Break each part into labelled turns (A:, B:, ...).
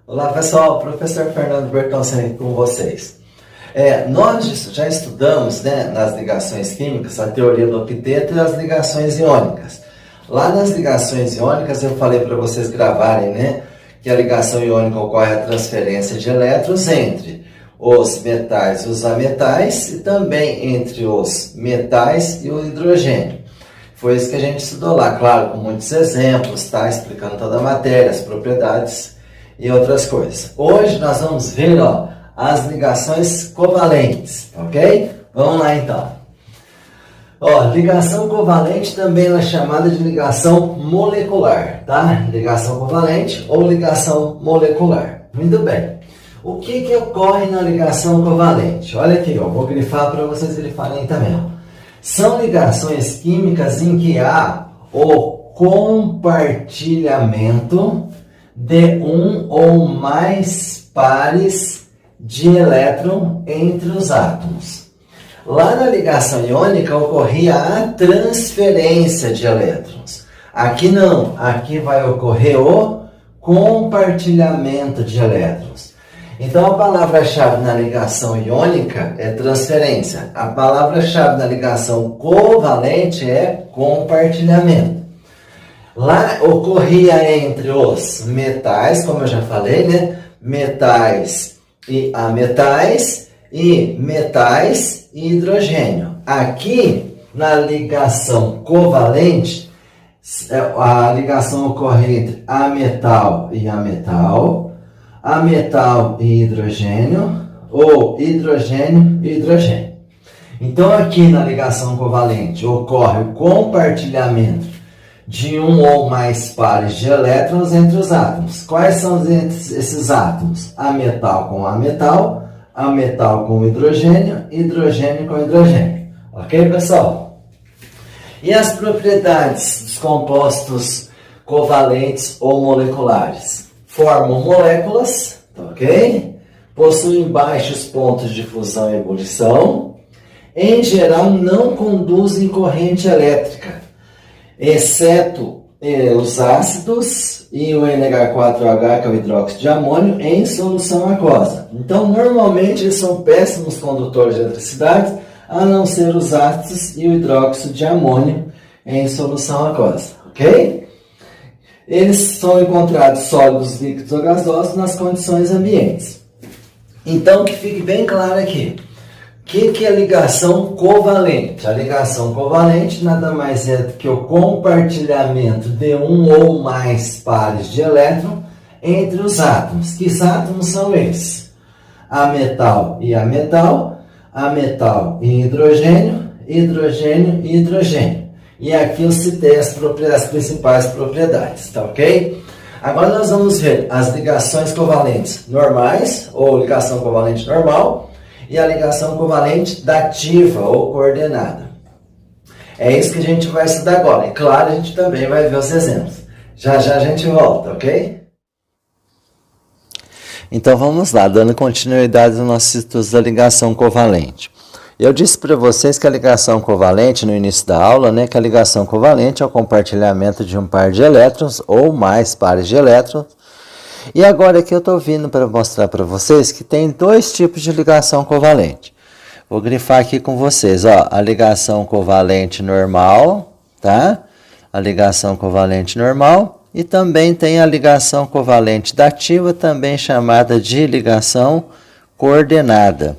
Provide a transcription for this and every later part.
A: Olá pessoal, professor Fernando Bertoncini aqui com vocês. Nós já estudamos nas ligações químicas a teoria do octeto e as ligações iônicas. Lá nas ligações iônicas eu falei para vocês gravarem que a ligação iônica ocorre a transferência de elétrons entre os metais e os ametais e também entre os metais e o hidrogênio. Foi isso que a gente estudou lá, claro, com muitos exemplos, explicando toda a matéria, as propriedades e outras coisas. Hoje nós vamos ver as ligações covalentes, ok? Vamos lá então. Ligação covalente também é chamada de ligação molecular, tá? Ligação covalente ou ligação molecular. Muito bem. O que ocorre na ligação covalente? Olha aqui, vou grifar para vocês grifarem também. São ligações químicas em que há o compartilhamento de um ou mais pares de elétron entre os átomos. Lá na ligação iônica ocorria a transferência de elétrons. Aqui não, aqui vai ocorrer o compartilhamento de elétrons. Então a palavra-chave na ligação iônica é transferência. A palavra-chave na ligação covalente é compartilhamento. Lá ocorria entre os metais, como eu já falei, metais e ametais, e metais e hidrogênio. Aqui, na ligação covalente, a ligação ocorre entre ametal e ametal, ametal e hidrogênio, ou hidrogênio e hidrogênio. Então, aqui na ligação covalente ocorre o compartilhamento de um ou mais pares de elétrons entre os átomos. Quais são esses átomos? Ametal com ametal, ametal com hidrogênio, hidrogênio com hidrogênio. Ok, pessoal? E as propriedades dos compostos covalentes ou moleculares? Formam moléculas, ok? Possuem baixos pontos de fusão e ebulição. Em geral, não conduzem corrente elétrica, exceto os ácidos e o NH4OH, que é o hidróxido de amônio, em solução aquosa. Então, normalmente, eles são péssimos condutores de eletricidade, a não ser os ácidos e o hidróxido de amônio em solução aquosa, ok? Eles são encontrados sólidos, líquidos ou gasosos nas condições ambientes. Então, que fique bem claro aqui. O que é ligação covalente? A ligação covalente nada mais é do que o compartilhamento de um ou mais pares de elétron entre os átomos. Que átomos são esses? Ametal e ametal, ametal e hidrogênio, hidrogênio e hidrogênio. E aqui eu citei as principais propriedades, tá ok? Agora nós vamos ver as ligações covalentes normais, ou ligação covalente normal, e a ligação covalente dativa ou coordenada. É isso que a gente vai estudar agora. E claro, a gente também vai ver os exemplos. Já já a gente volta, ok? Então vamos lá, dando continuidade aos nossos estudos da ligação covalente. Eu disse para vocês que a ligação covalente, no início da aula, que a ligação covalente é o compartilhamento de um par de elétrons ou mais pares de elétrons. E agora aqui eu estou vindo para mostrar para vocês que tem dois tipos de ligação covalente. Vou grifar aqui com vocês, a ligação covalente normal, tá? A ligação covalente normal e também tem a ligação covalente dativa, também chamada de ligação coordenada.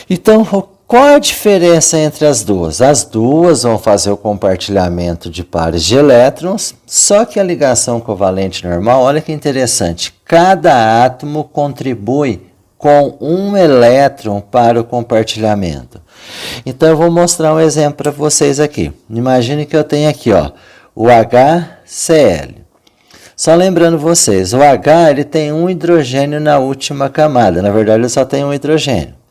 A: Então, qual é a diferença entre as duas? As duas vão fazer o compartilhamento de pares de elétrons, só que a ligação covalente normal, olha que interessante, cada átomo contribui com um elétron para o compartilhamento. Então, eu vou mostrar um exemplo para vocês aqui. Imagine que eu tenho aqui, o HCl. Só lembrando vocês, o H ele tem um hidrogênio na última camada, na verdade ele só tem um hidrogênio.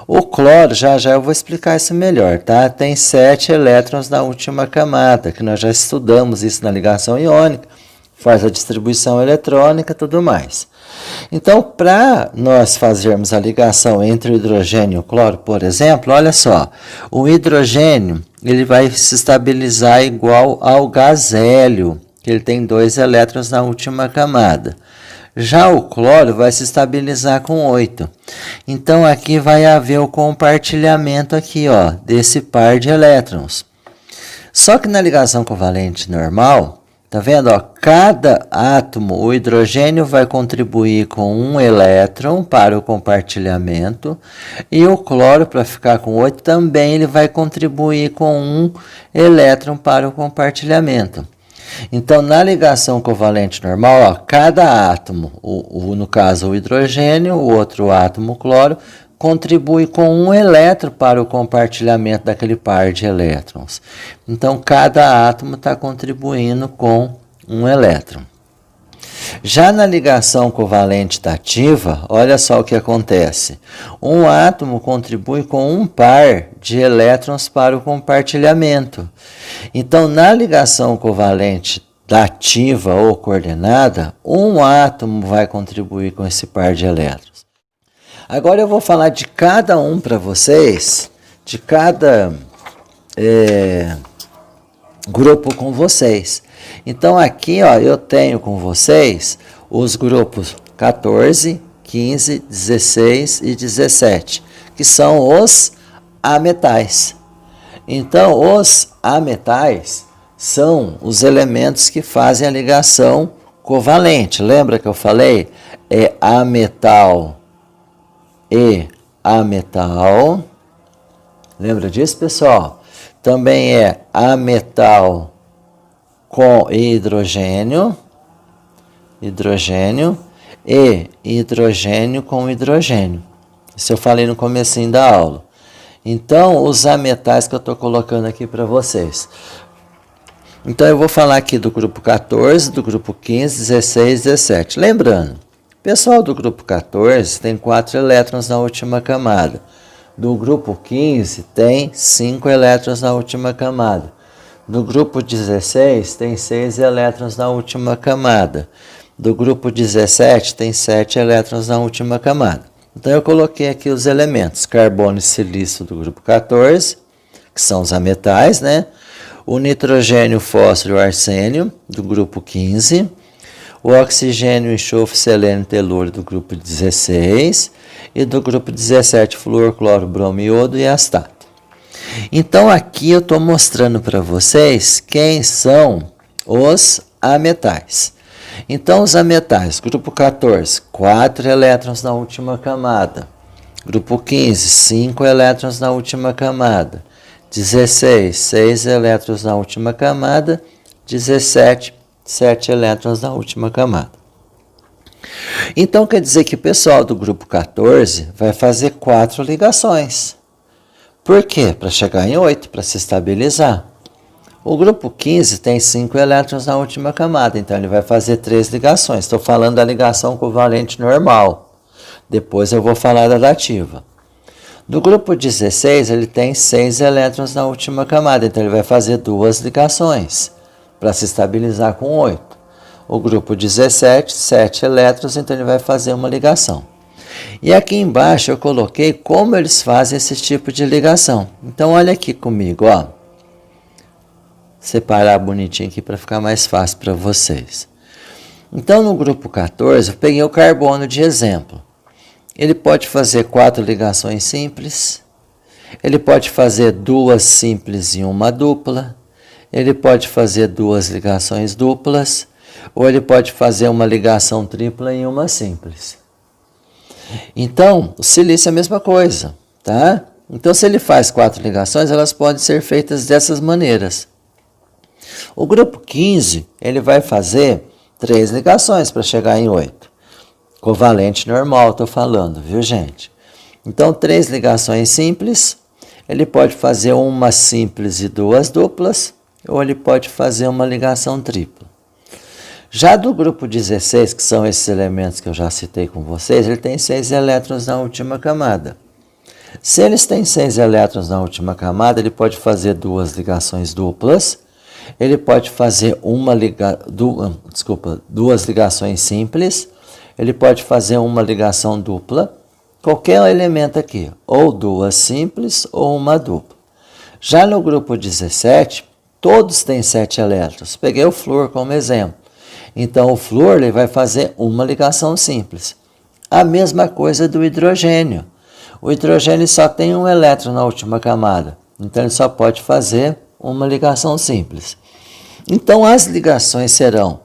A: O cloro, já eu vou explicar isso melhor, tá? Tem 7 elétrons na última camada, que nós já estudamos isso na ligação iônica, faz a distribuição eletrônica e tudo mais. Então, para nós fazermos a ligação entre o hidrogênio e o cloro, por exemplo, olha só, o hidrogênio ele vai se estabilizar igual ao gás hélio, que ele tem 2 elétrons na última camada. Já o cloro vai se estabilizar com 8. Então, aqui vai haver o compartilhamento aqui, ó, desse par de elétrons. Só que na ligação covalente normal, tá vendo? Ó, cada átomo, o hidrogênio vai contribuir com um elétron para o compartilhamento e o cloro, para ficar com 8, também ele vai contribuir com um elétron para o compartilhamento. Então, na ligação covalente normal, ó, cada átomo, no caso o hidrogênio, o outro átomo, o cloro, contribui com um elétron para o compartilhamento daquele par de elétrons. Então, cada átomo está contribuindo com um elétron. Já na ligação covalente dativa, olha só o que acontece. Um átomo contribui com um par de elétrons para o compartilhamento. Então, na ligação covalente dativa ou coordenada, um átomo vai contribuir com esse par de elétrons. Agora eu vou falar de cada um para vocês, de cada grupo com vocês. Então aqui, ó, eu tenho com vocês os grupos 14, 15, 16 e 17, que são os ametais. Então, os ametais são os elementos que fazem a ligação covalente. Lembra que eu falei? É ametal e ametal. Lembra disso, pessoal? Também é ametal com hidrogênio e hidrogênio com hidrogênio. Isso eu falei no comecinho da aula. Então, os ametais que eu estou colocando aqui para vocês. Então, eu vou falar aqui do grupo 14, do grupo 15, 16 e 17. Lembrando, pessoal do grupo 14 tem 4 elétrons na última camada. Do grupo 15 tem 5 elétrons na última camada. Do grupo 16 tem 6 elétrons na última camada. Do grupo 17 tem 7 elétrons na última camada. Então eu coloquei aqui os elementos: carbono e silício do grupo 14, que são os ametais, né? O nitrogênio, fósforo e arsênio do grupo 15. O oxigênio, enxofre, selênio e telúrio do grupo 16 e do grupo 17, flúor, cloro, bromo, iodo e astato. Então aqui eu estou mostrando para vocês quem são os ametais. Então os ametais, grupo 14, 4 elétrons na última camada. Grupo 15, 5 elétrons na última camada. 16, 6 elétrons na última camada. 17, 7 elétrons na última camada. Então quer dizer que o pessoal do grupo 14 vai fazer 4 ligações. Por quê? Para chegar em 8, para se estabilizar. O grupo 15 tem 5 elétrons na última camada, então ele vai fazer 3 ligações. Estou falando da ligação covalente normal. Depois eu vou falar da dativa. Do grupo 16, ele tem 6 elétrons na última camada, então ele vai fazer 2 ligações para se estabilizar com 8. O grupo 17, 7 elétrons, então ele vai fazer uma ligação. E aqui embaixo eu coloquei como eles fazem esse tipo de ligação. Então olha aqui comigo, ó. Separar bonitinho aqui para ficar mais fácil para vocês. Então no grupo 14 eu peguei o carbono de exemplo. Ele pode fazer 4 ligações simples. Ele pode fazer 2 simples e uma dupla. Ele pode fazer 2 ligações duplas. Ou ele pode fazer uma ligação tripla e uma simples. Então, o silício é a mesma coisa, tá? Então, se ele faz 4 ligações, elas podem ser feitas dessas maneiras. O grupo 15, ele vai fazer 3 ligações para chegar em 8. Covalente normal, estou falando, viu, gente? Então, 3 ligações simples, ele pode fazer uma simples e 2 duplas, ou ele pode fazer uma ligação tripla. Já do grupo 16, que são esses elementos que eu já citei com vocês, ele tem 6 elétrons na última camada. Se eles têm 6 elétrons na última camada, ele pode fazer 2 ligações duplas, ele pode fazer 2 ligações simples, ele pode fazer uma ligação dupla, qualquer elemento aqui, ou 2 simples ou uma dupla. Já no grupo 17, todos têm 7 elétrons. Peguei o flúor como exemplo. Então o flúor ele vai fazer uma ligação simples. A mesma coisa do hidrogênio. O hidrogênio só tem um elétron na última camada, então ele só pode fazer uma ligação simples. Então as ligações serão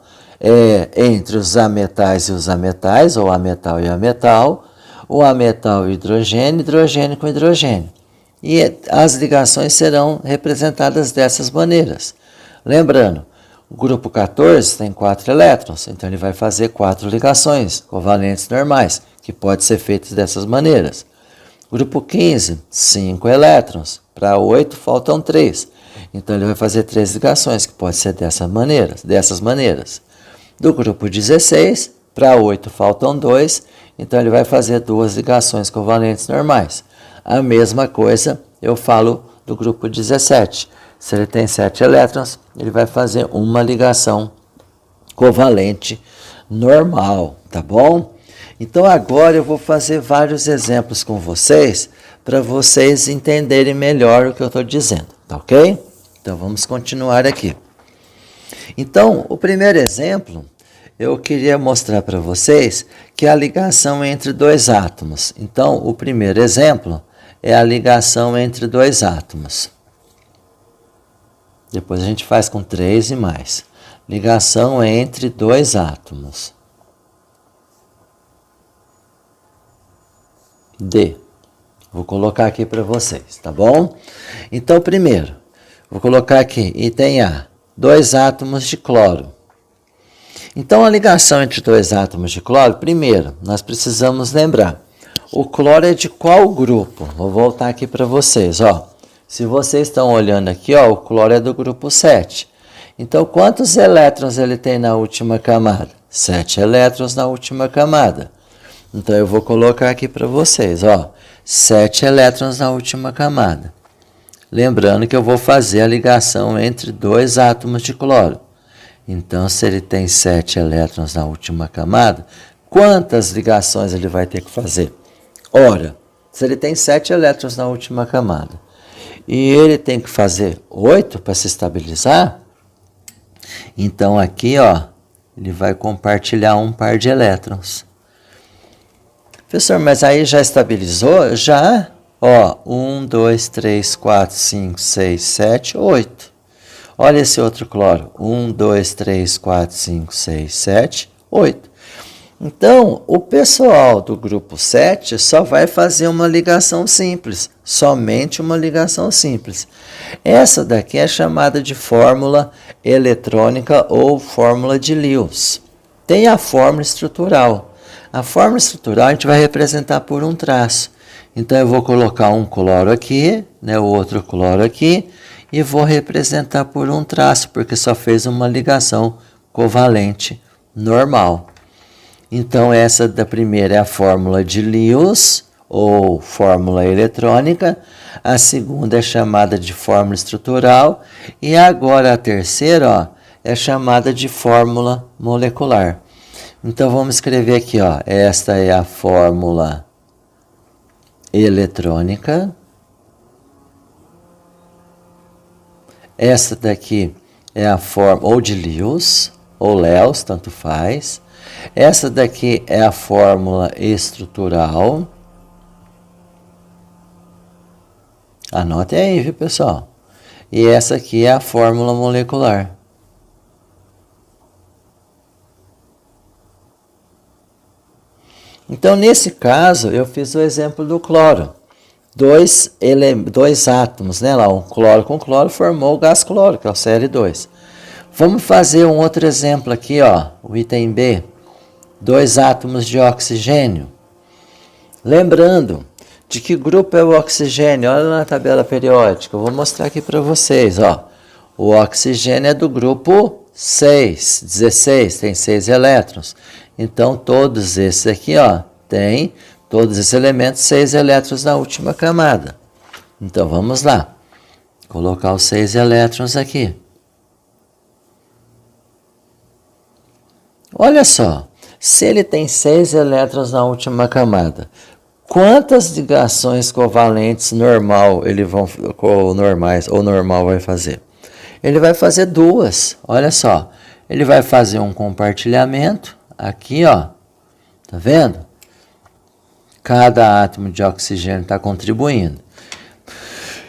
A: entre os ametais e os ametais, ou ametal e ametal, o ametal e hidrogênio, hidrogênio com hidrogênio. E as ligações serão representadas dessas maneiras. Lembrando, o grupo 14 tem 4 elétrons, então ele vai fazer 4 ligações covalentes normais, que podem ser feitas dessas maneiras. Grupo 15, 5 elétrons, para 8 faltam 3. Então ele vai fazer 3 ligações, que podem ser dessas maneiras. Do grupo 16, para 8 faltam 2, então ele vai fazer 2 ligações covalentes normais. A mesma coisa eu falo do grupo 17. Se ele tem 7 elétrons, ele vai fazer uma ligação covalente normal, tá bom? Então agora eu vou fazer vários exemplos com vocês, para vocês entenderem melhor o que eu estou dizendo, tá ok? Então vamos continuar aqui. Então, o primeiro exemplo, eu queria mostrar para vocês que é a ligação entre 2 átomos. Então, o primeiro exemplo é a ligação entre 2 átomos. Depois a gente faz com 3 e mais. Ligação entre 2 átomos. D. Vou colocar aqui para vocês, tá bom? Então, primeiro, vou colocar aqui, item A, 2 átomos de cloro. Então, a ligação entre 2 átomos de cloro, primeiro, nós precisamos lembrar, o cloro é de qual grupo? Vou voltar aqui para vocês, ó. Se vocês estão olhando aqui, ó, o cloro é do grupo 7. Então, quantos elétrons ele tem na última camada? 7 elétrons na última camada. Então, eu vou colocar aqui para vocês, ó, 7 elétrons na última camada. Lembrando que eu vou fazer a ligação entre 2 átomos de cloro. Então, se ele tem 7 elétrons na última camada, quantas ligações ele vai ter que fazer? Ora, se ele tem 7 elétrons na última camada, e ele tem que fazer 8 para se estabilizar, então aqui, ó, ele vai compartilhar um par de elétrons. Professor, mas aí já estabilizou? Já, ó, 1, 2, 3, 4, 5, 6, 7, 8. Olha esse outro cloro, 1, 2, 3, 4, 5, 6, 7, 8. Então, o pessoal do grupo 7 só vai fazer uma ligação simples, somente uma ligação simples. Essa daqui é chamada de fórmula eletrônica ou fórmula de Lewis. Tem a fórmula estrutural. A fórmula estrutural a gente vai representar por um traço. Então, eu vou colocar um cloro aqui, né, o outro cloro aqui, e vou representar por um traço, porque só fez uma ligação covalente normal. Então, essa da primeira é a fórmula de Lewis, ou fórmula eletrônica. A segunda é chamada de fórmula estrutural. E agora a terceira, ó, é chamada de fórmula molecular. Então, vamos escrever aqui, ó, esta é a fórmula eletrônica. Essa daqui é a fórmula ou de Lewis, ou Lewis, tanto faz. Essa daqui é a fórmula estrutural. Anotem aí, viu, pessoal? E essa aqui é a fórmula molecular. Então, nesse caso, eu fiz o exemplo do cloro. Dois átomos, né? Lá, um cloro com cloro formou o gás cloro, que é o Cl2. Vamos fazer um outro exemplo aqui, ó, o item B. 2 átomos de oxigênio. Lembrando de que grupo é o oxigênio? Olha na tabela periódica, eu vou mostrar aqui para vocês, ó. O oxigênio é do grupo 6, 16, tem 6 elétrons. Então, todos esses aqui, ó, tem todos esses elementos 6 elétrons na última camada. Então, vamos lá. Colocar os 6 elétrons aqui. Olha só, se ele tem 6 elétrons na última camada, quantas ligações covalentes normal vai fazer? Ele vai fazer 2. Olha só, Ele vai fazer um compartilhamento aqui, ó. Tá vendo? Cada átomo de oxigênio está contribuindo.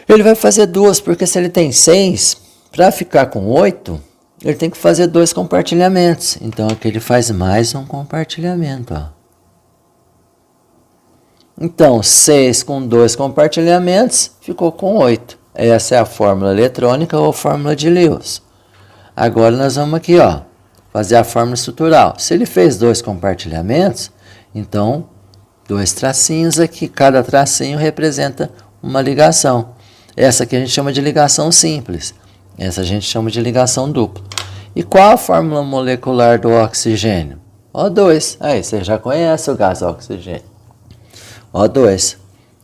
A: Ele vai fazer 2, porque se ele tem 6, para ficar com 8, ele tem que fazer 2 compartilhamentos. Então aqui ele faz mais um compartilhamento, ó. Então 6 com 2 compartilhamentos ficou com 8. Essa é a fórmula eletrônica ou fórmula de Lewis. Agora nós vamos aqui, ó, fazer a fórmula estrutural. Se ele fez 2 compartilhamentos, então 2 tracinhos aqui, cada tracinho representa uma ligação. Essa aqui a gente chama de ligação simples. Essa a gente chama de ligação dupla. E qual a fórmula molecular do oxigênio? O2. Aí, você já conhece o gás oxigênio. O2.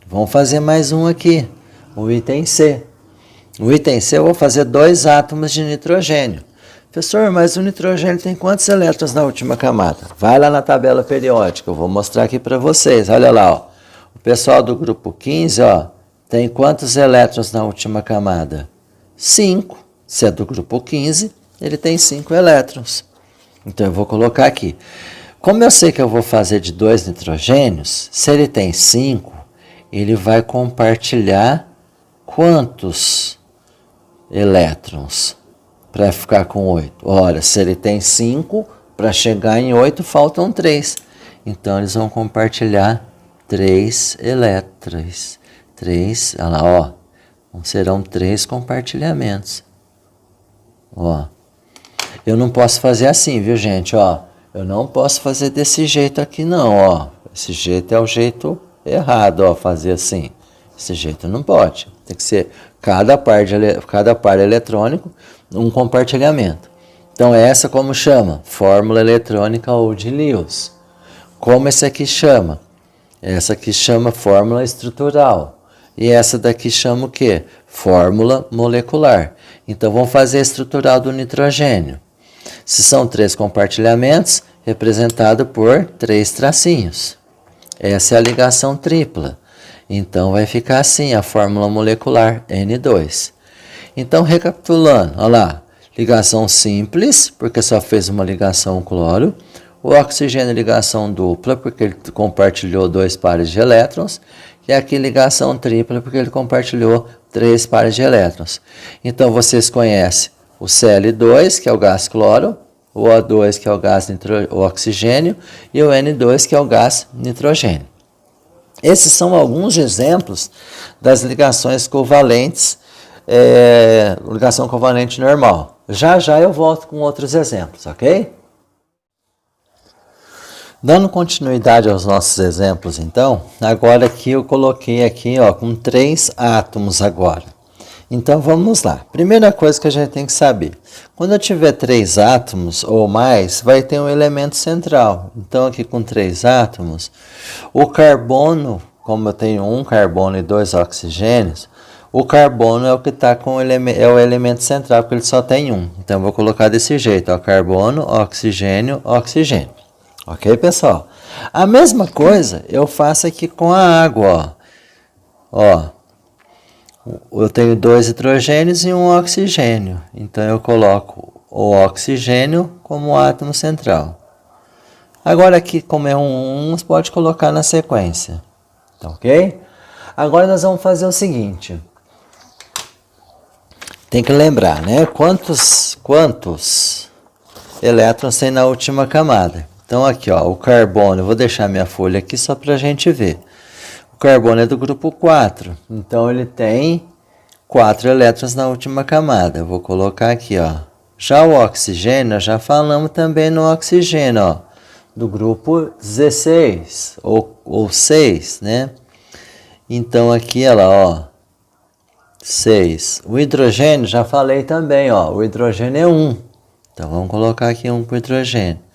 A: Vamos fazer mais um aqui. O item C. O item C eu vou fazer 2 átomos de nitrogênio. Professor, mas o nitrogênio tem quantos elétrons na última camada? Vai lá na tabela periódica, eu vou mostrar aqui para vocês. Olha lá, ó. O pessoal do grupo 15, ó, tem quantos elétrons na última camada? 5. Se é do grupo 15, ele tem 5 elétrons. Então eu vou colocar aqui. Como eu sei que eu vou fazer de 2 nitrogênios, se ele tem 5, ele vai compartilhar quantos elétrons para ficar com 8? Ora, se ele tem 5, para chegar em 8 faltam 3. Então eles vão compartilhar 3 elétrons. 3, olha lá, ó. Serão 3 compartilhamentos. Ó. Eu não posso fazer assim, viu, gente? Ó, eu não posso fazer desse jeito aqui, não, ó. Esse jeito é o jeito errado, ó, fazer assim. Esse jeito não pode. Tem que ser cada par eletrônico, um compartilhamento. Então, essa como chama? Fórmula eletrônica ou de Lewis. Como esse aqui chama? Essa aqui chama fórmula estrutural. E essa daqui chama o quê? Fórmula molecular. Então, vamos fazer a estrutural do nitrogênio. Se são 3 compartilhamentos, representado por 3 tracinhos. Essa é a ligação tripla. Então, vai ficar assim a fórmula molecular N2. Então, recapitulando, olha lá. Ligação simples, porque só fez uma ligação cloro. O oxigênio ligação dupla, porque ele compartilhou 2 pares de elétrons. E aqui ligação tripla, porque ele compartilhou 3 pares de elétrons. Então, vocês conhecem o Cl2, que é o gás cloro, o O2, que é o gás o oxigênio, e o N2, que é o gás nitrogênio. Esses são alguns exemplos das ligações covalentes, ligação covalente normal. Já já eu volto com outros exemplos, ok? Dando continuidade aos nossos exemplos, então, agora aqui eu coloquei aqui, ó, com 3 átomos agora. Então, vamos lá. Primeira coisa que a gente tem que saber. Quando eu tiver 3 átomos ou mais, vai ter um elemento central. Então, aqui com 3 átomos, o carbono, como eu tenho um carbono e 2 oxigênios, o carbono é o que está com o elemento central, porque ele só tem um. Então, eu vou colocar desse jeito, ó, carbono, oxigênio, oxigênio. Ok, pessoal? A mesma coisa eu faço aqui com a água, ó. Eu tenho 2 hidrogênios e um oxigênio. Então, eu coloco o oxigênio como átomo central. Agora aqui, como é você pode colocar na sequência. Tá ok? Agora nós vamos fazer o seguinte. Tem que lembrar, né? Quantos elétrons tem na última camada? Então, aqui, ó, o carbono, eu vou deixar minha folha aqui só para a gente ver. O carbono é do grupo 4, então ele tem 4 elétrons na última camada. Eu vou colocar aqui, ó. Já o oxigênio, nós já falamos também no oxigênio, ó, do grupo 16, ou 6, né? Então, aqui, ela, ó, 6. O hidrogênio, já falei também, ó, o hidrogênio é 1. Então, vamos colocar aqui 1 para o hidrogênio.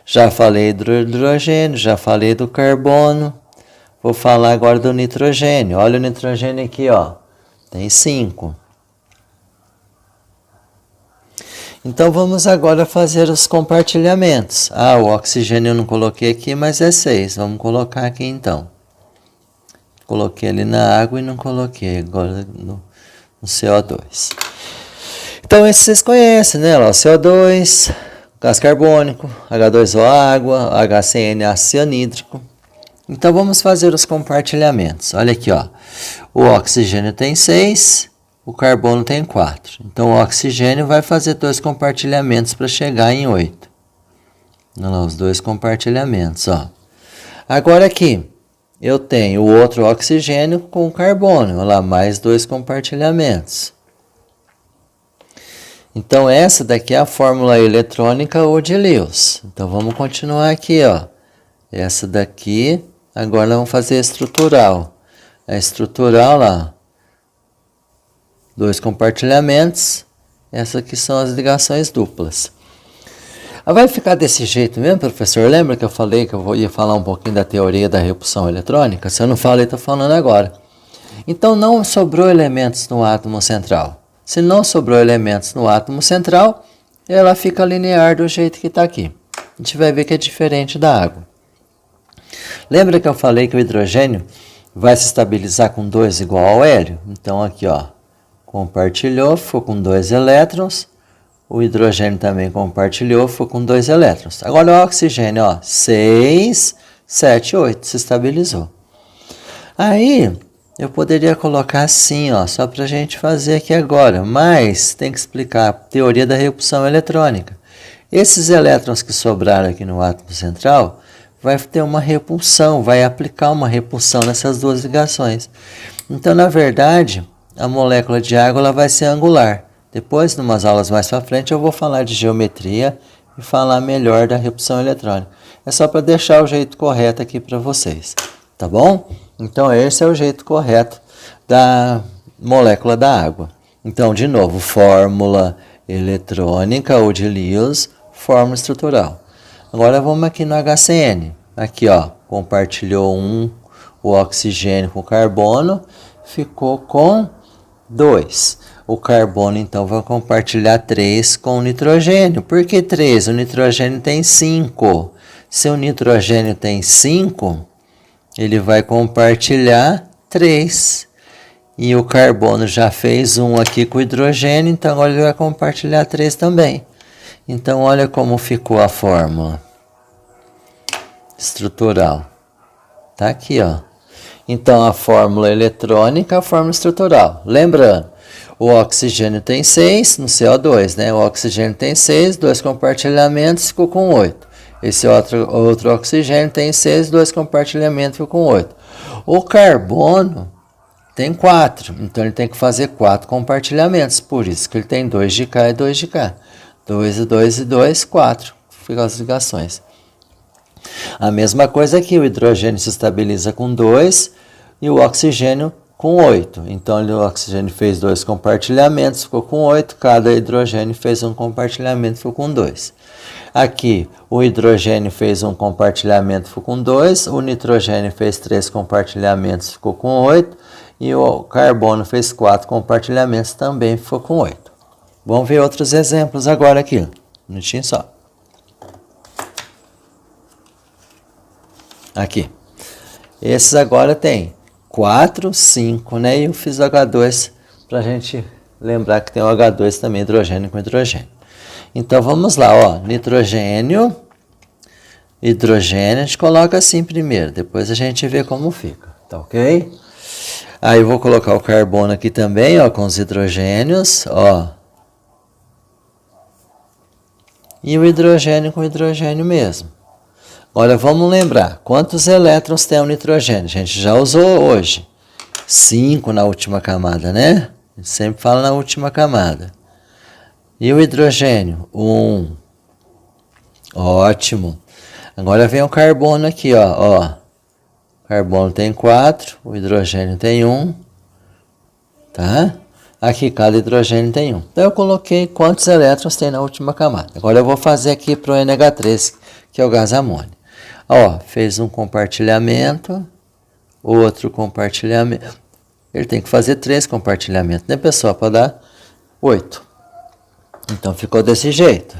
A: Já falei do hidrogênio, já falei do carbono. Vou falar agora do nitrogênio. Olha o nitrogênio aqui, ó. Tem 5. Então, vamos agora fazer os compartilhamentos. Ah, o oxigênio eu não coloquei aqui, mas é 6. Vamos colocar aqui, então. Coloquei ali na água e não coloquei agora no CO2. Então, esse vocês conhecem, né? Lá, o CO2... gás carbônico, H2O água, HCN ácido cianídrico. Então vamos fazer os compartilhamentos. Olha aqui, ó. O oxigênio tem 6, o carbono tem 4. Então o oxigênio vai fazer 2 compartilhamentos para chegar em 8. Olha lá, os 2 compartilhamentos, ó. Agora aqui, eu tenho o outro oxigênio com carbono. Olha lá, mais 2 compartilhamentos. Então essa daqui é a fórmula eletrônica ou de Lewis. Então vamos continuar aqui, ó. Essa daqui, agora vamos fazer a estrutural. A estrutural lá, 2 compartilhamentos. Essas aqui são as ligações duplas. Vai ficar desse jeito mesmo, professor? Lembra que eu falei que eu ia falar um pouquinho da teoria da repulsão eletrônica? Se eu não falei, estou falando agora. Então não sobrou elementos no átomo central. Se não sobrou elementos no átomo central, ela fica linear do jeito que está aqui. A gente vai ver que é diferente da água. Lembra que eu falei que o hidrogênio vai se estabilizar com 2 igual ao hélio? Então aqui, ó, compartilhou, ficou com 2 elétrons. O hidrogênio também compartilhou, ficou com 2 elétrons. Agora o oxigênio, ó, 6, 7, 8, se estabilizou. Aí eu poderia colocar assim, ó, só para a gente fazer aqui agora, mas tem que explicar a teoria da repulsão eletrônica. Esses elétrons que sobraram aqui no átomo central vai ter uma repulsão, vai aplicar uma repulsão nessas 2 ligações. Então, na verdade, a molécula de água ela vai ser angular. Depois, em umas aulas mais para frente, eu vou falar de geometria e falar melhor da repulsão eletrônica. É só para deixar o jeito correto aqui para vocês, tá bom? Então, esse é o jeito correto da molécula da água. Então, de novo, fórmula eletrônica ou de Lewis, fórmula estrutural. Agora, vamos aqui no HCN. Aqui, ó, compartilhou o oxigênio com o carbono, ficou com 2. O carbono, então, vai compartilhar 3 com o nitrogênio. Por que 3? O nitrogênio tem 5. Se o nitrogênio tem 5... ele vai compartilhar 3. E o carbono já fez 1 aqui com o hidrogênio, então agora ele vai compartilhar 3 também. Então, olha como ficou a fórmula estrutural. Tá aqui, ó. Então, a fórmula eletrônica, a fórmula estrutural. Lembrando, o oxigênio tem 6 no CO2, né? O oxigênio tem 6, 2 compartilhamentos, ficou com 8. Esse outro oxigênio tem 6, 2 compartilhamentos, ficou com 8. O carbono tem 4, então ele tem que fazer 4 compartilhamentos, por isso que ele tem 2 de cá e 2 de cá. 2 e 2 e 2, 4. Ficam as ligações. A mesma coisa aqui, o hidrogênio se estabiliza com 2 e o oxigênio com 8. Então o oxigênio fez 2 compartilhamentos, ficou com 8. Cada hidrogênio fez um compartilhamento, ficou com 2. Aqui, o hidrogênio fez um compartilhamento, ficou com 2. O nitrogênio fez 3 compartilhamentos, ficou com 8. E o carbono fez 4 compartilhamentos, também ficou com 8. Vamos ver outros exemplos agora aqui. Um minutinho só. Aqui. Esses agora tem 4, 5, né? E eu fiz H2 para a gente lembrar que tem o H2 também, hidrogênio com hidrogênio. Então vamos lá, ó. Nitrogênio, hidrogênio, a gente coloca assim primeiro, depois a gente vê como fica, tá ok? Aí eu vou colocar o carbono aqui também, ó, com os hidrogênios, ó. E o hidrogênio com hidrogênio mesmo. Olha, vamos lembrar, quantos elétrons tem o nitrogênio? A gente já usou hoje. 5 na última camada, né? A gente sempre fala na última camada. E o hidrogênio? 1. Ótimo. Agora vem o carbono aqui, ó. O carbono tem 4, o hidrogênio tem 1. Tá? Aqui cada hidrogênio tem 1. Então eu coloquei quantos elétrons tem na última camada. Agora eu vou fazer aqui para o NH3, que é o gás amônio. Ó, fez um compartilhamento, outro compartilhamento. Ele tem que fazer 3 compartilhamentos, né, pessoal? Para dar 8. Então ficou desse jeito.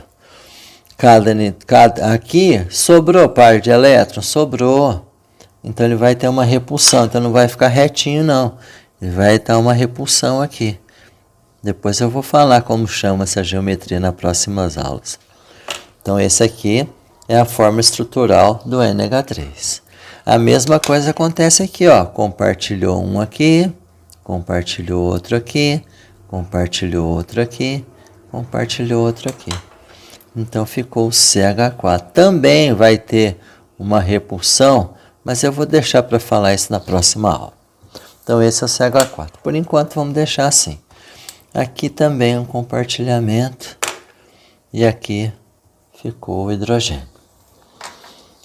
A: Aqui sobrou par de elétrons, sobrou. Então ele vai ter uma repulsão, então não vai ficar retinho não. Ele vai dar uma repulsão aqui. Depois eu vou falar como chama essa geometria nas próximas aulas.
B: Então, esse aqui é a forma estrutural do NH3. A mesma coisa acontece aqui, ó. Compartilhou um aqui, compartilhou outro aqui, compartilhou outro aqui, compartilhou outro aqui. Então, ficou o CH4. Também vai ter uma repulsão, mas eu vou deixar para falar isso na próxima aula. Então, esse é o CH4. Por enquanto, vamos deixar assim. Aqui também um compartilhamento. E aqui ficou o hidrogênio.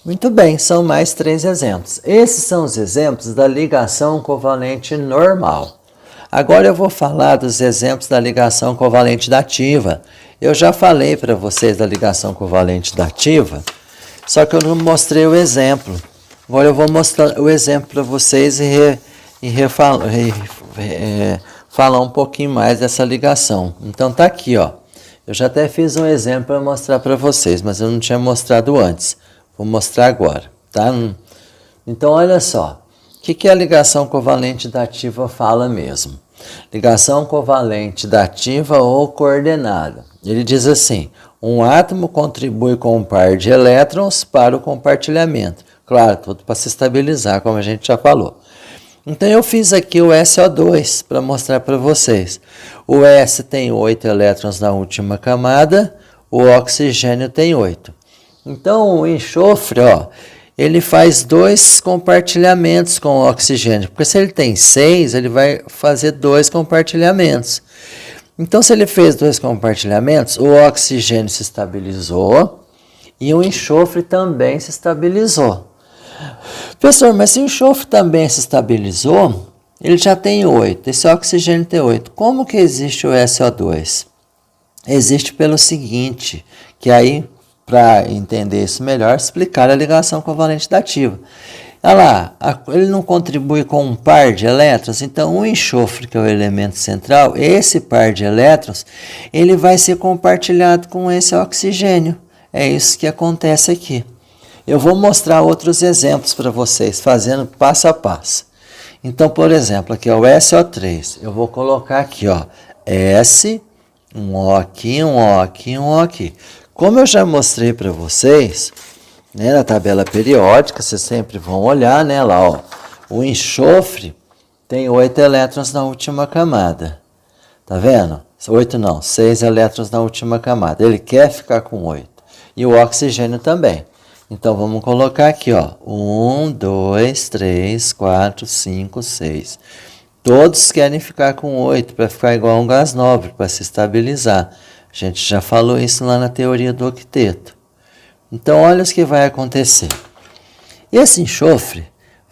B: Muito bem, são mais 3 exemplos. Esses são os exemplos da ligação covalente normal. Agora eu vou falar dos exemplos da ligação covalente dativa. Eu já falei para vocês da ligação covalente dativa, só que eu não mostrei o exemplo. Agora eu vou mostrar o exemplo para vocês falar um pouquinho mais dessa ligação. Então tá aqui, ó. Eu já até fiz um exemplo para mostrar para vocês, mas eu não tinha mostrado antes. Vou mostrar agora, tá? Então olha só. O que a ligação covalente dativa fala mesmo? Ligação covalente dativa ou coordenada. Ele diz assim: um átomo contribui com um par de elétrons para o compartilhamento. Claro, tudo para se estabilizar, como a gente já falou. Então eu fiz aqui o SO2 para mostrar para vocês. O S tem 8 elétrons na última camada, o oxigênio tem 8. Então o enxofre, ó, ele faz 2 compartilhamentos com o oxigênio, porque se ele tem 6, ele vai fazer 2 compartilhamentos. Então se ele fez 2 compartilhamentos, o oxigênio se estabilizou e o enxofre também se estabilizou. Professor, mas se o enxofre também se estabilizou, ele já tem 8, esse oxigênio tem 8. Como que existe o SO2? Existe pelo seguinte, que aí, para entender isso melhor, explicar a ligação covalente dativa. Olha lá, ele não contribui com um par de elétrons, então o enxofre, que é o elemento central, esse par de elétrons, ele vai ser compartilhado com esse oxigênio. É isso que acontece aqui. Eu vou mostrar outros exemplos para vocês, fazendo passo a passo. Então, por exemplo, aqui é o SO3. Eu vou colocar aqui, ó, S, um O aqui, um O aqui, um O aqui. Como eu já mostrei para vocês, né, na tabela periódica, vocês sempre vão olhar, né, lá, ó, o enxofre tem 8 elétrons na última camada. Tá vendo? 8 não, 6 elétrons na última camada. Ele quer ficar com 8. E o oxigênio também. Então, vamos colocar aqui, ó, 1, 2, 3, 4, 5, 6. Todos querem ficar com 8 para ficar igual a um gás nobre, para se estabilizar. A gente já falou isso lá na teoria do octeto. Então, olha o que vai acontecer. Esse enxofre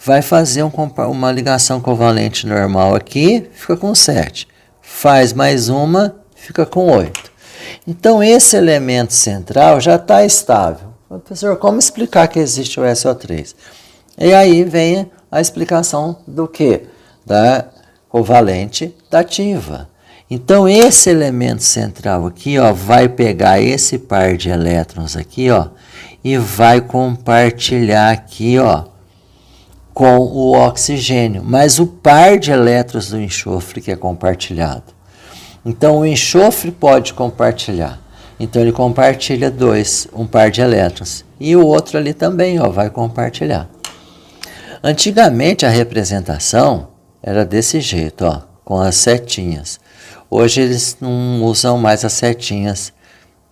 B: vai fazer uma ligação covalente normal aqui, fica com 7. Faz mais uma, fica com 8. Então, esse elemento central já está estável. Professor, como explicar que existe o SO3? E aí vem a explicação do quê? Da covalente dativa. Então, esse elemento central aqui, ó, vai pegar esse par de elétrons aqui, ó, e vai compartilhar aqui, ó, com o oxigênio. Mas o par de elétrons do enxofre que é compartilhado. Então, o enxofre pode compartilhar. Então, ele compartilha um par de elétrons. E o outro ali também, ó, vai compartilhar. Antigamente, a representação era desse jeito, ó, com as setinhas. Hoje, eles não usam mais as setinhas.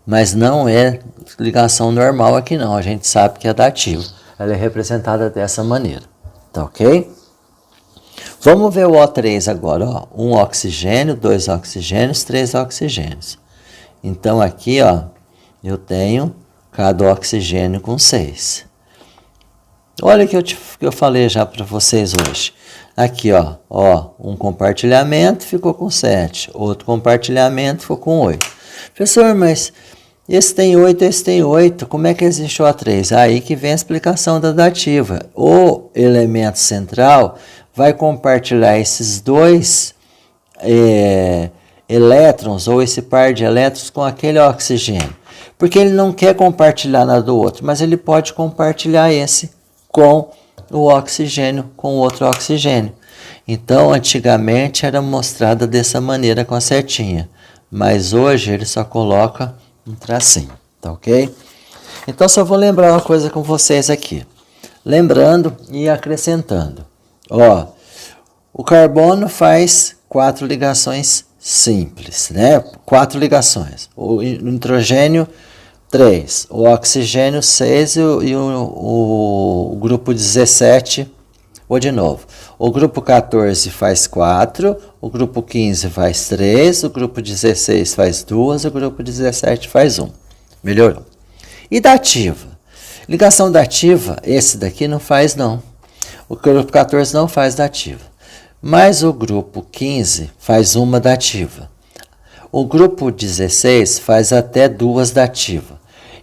B: Mas não é ligação normal aqui, não. A gente sabe que é dativa. Ela é representada dessa maneira. Tá ok? Vamos ver o O3 agora, ó. 1 oxigênio, 2 oxigênios, 3 oxigênios. Então, aqui, ó, eu tenho cada oxigênio com 6. Olha o que eu falei já para vocês hoje. Aqui, ó, um compartilhamento ficou com 7. Outro compartilhamento ficou com 8. Professor, mas esse tem 8, esse tem 8. Como é que existe o O3? Aí que vem a explicação da dativa. O elemento central vai compartilhar esses 2 elétrons, ou esse par de elétrons, com aquele oxigênio. Porque ele não quer compartilhar nada do outro, mas ele pode compartilhar esse com o oxigênio, com o outro oxigênio. Então, antigamente era mostrada dessa maneira com a setinha, mas hoje ele só coloca um tracinho, tá ok? Então só vou lembrar uma coisa com vocês aqui. Lembrando e acrescentando. Ó, o carbono faz 4 ligações simples, né? 4 ligações. O nitrogênio, 3. O oxigênio, 6. E o grupo 17, vou de novo. O grupo 14 faz 4. O grupo 15 faz 3. O grupo 16 faz 2. O grupo 17 faz 1. Melhorou. E dativa? Ligação dativa, esse daqui não faz não. O grupo 14 não faz dativa. Mas o grupo 15 faz uma dativa. O grupo 16 faz até 2 dativas.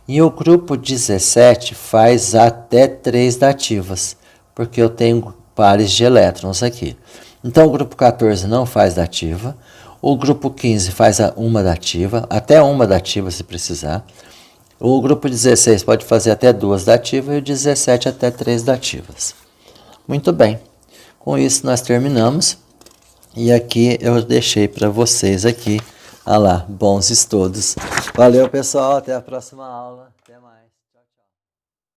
B: E o grupo 17 faz até 3 dativas. Porque eu tenho pares de elétrons aqui. Então o grupo 14 não faz dativa. O grupo 15 faz uma dativa, até uma dativa se precisar. O grupo 16 pode fazer até 2 dativas e o 17 até 3 dativas. Muito bem. Com isso nós terminamos. E aqui eu deixei para vocês aqui. Olha lá, bons estudos. Valeu, pessoal. Até a próxima aula. Até mais.